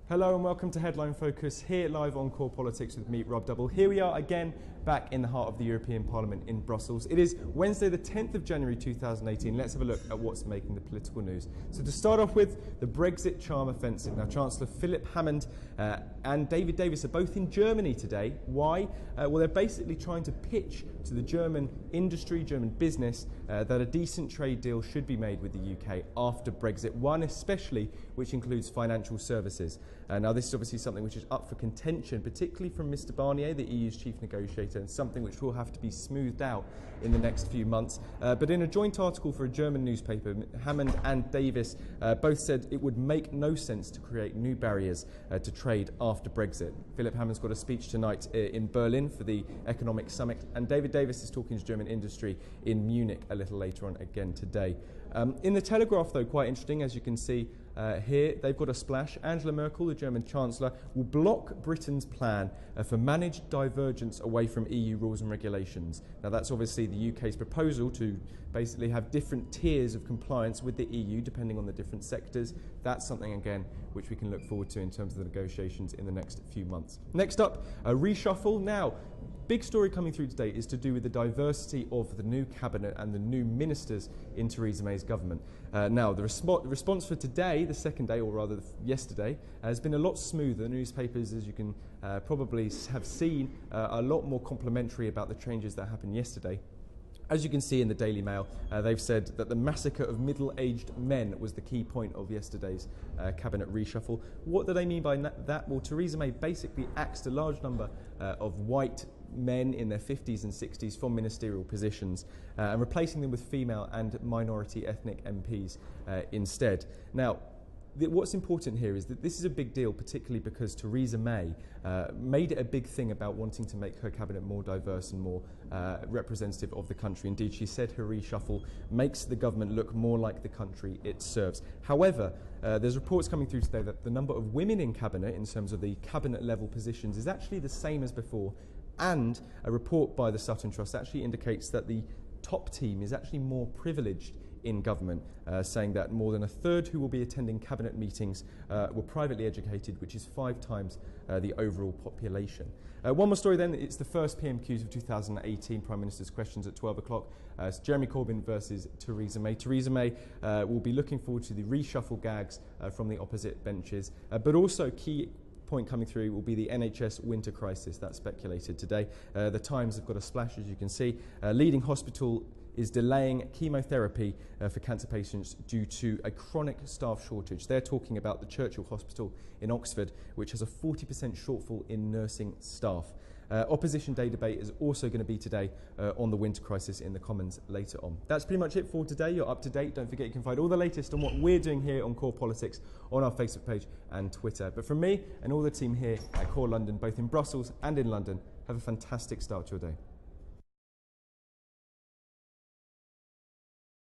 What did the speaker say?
Hello and welcome to Headline Focus, here live on Core Politics with me, Rob Double. Here we are again, back in the heart of the European Parliament in Brussels. It is Wednesday the 10th of January 2018. Let's have a look at what's making the political news. So to start off with, the Brexit charm offensive. Now Chancellor Philip Hammond and David Davis are both in Germany today. Why? Well, they're basically trying to pitch to the German industry, German business, that a decent trade deal should be made with the UK after Brexit, one especially which includes financial services. Now this is obviously something which is up for contention, particularly from Mr Barnier, the EU's chief negotiator, and something which will have to be smoothed out in the next few months. But in a joint article for a German newspaper, Hammond and Davis both said it would make no sense to create new barriers to trade after Brexit. Philip Hammond's got a speech tonight in Berlin for the Economic Summit, and David Davis is talking to German industry in Munich a little later on again today. In the Telegraph, though, quite interesting, as you can see here, they've got a splash. Angela Merkel, the German Chancellor, will block Britain's plan for managed divergence away from EU rules and regulations. Now that's obviously the UK's proposal to basically have different tiers of compliance with the EU depending on the different sectors. That's something, again, which we can look forward to in terms of the negotiations in the next few months. Next up, a reshuffle. Now, big story coming through today is to do with the diversity of the new cabinet and the new ministers in Theresa May's government. Now, the response for today, the second day, or rather yesterday, has been a lot smoother. The newspapers, as you can probably have seen, a lot more complimentary about the changes that happened yesterday. As you can see in the Daily Mail, they've said that the massacre of middle-aged men was the key point of yesterday's cabinet reshuffle. What do they mean by that? Well, Theresa May basically axed a large number of white men in their 50s and 60s from ministerial positions and replacing them with female and minority ethnic MPs instead. Now, what's important here is that this is a big deal, particularly because Theresa May made it a big thing about wanting to make her cabinet more diverse and more representative of the country. Indeed, she said her reshuffle makes the government look more like the country it serves. However, there's reports coming through today that the number of women in cabinet, in terms of the cabinet level positions, is actually the same as before. And a report by the Sutton Trust actually indicates that the top team is actually more privileged in government, saying that more than a third who will be attending cabinet meetings were privately educated, which is 5 times the overall population. One more story then, it's the first PMQs of 2018, Prime Minister's questions at 12 o'clock. It's Jeremy Corbyn versus Theresa May. Theresa May will be looking forward to the reshuffle gags from the opposite benches, but also key point coming through will be the NHS winter crisis. That's speculated today. The Times have got a splash, as you can see. Leading hospital is delaying chemotherapy for cancer patients due to a chronic staff shortage. They're talking about the Churchill Hospital in Oxford, which has a 40% shortfall in nursing staff. Opposition Day debate is also going to be today on the winter crisis in the Commons later on. That's pretty much it for today. You're up to date. Don't forget you can find all the latest on what we're doing here on Core Politics on our Facebook page and Twitter. But from me and all the team here at Core London, both in Brussels and in London, have a fantastic start to your day.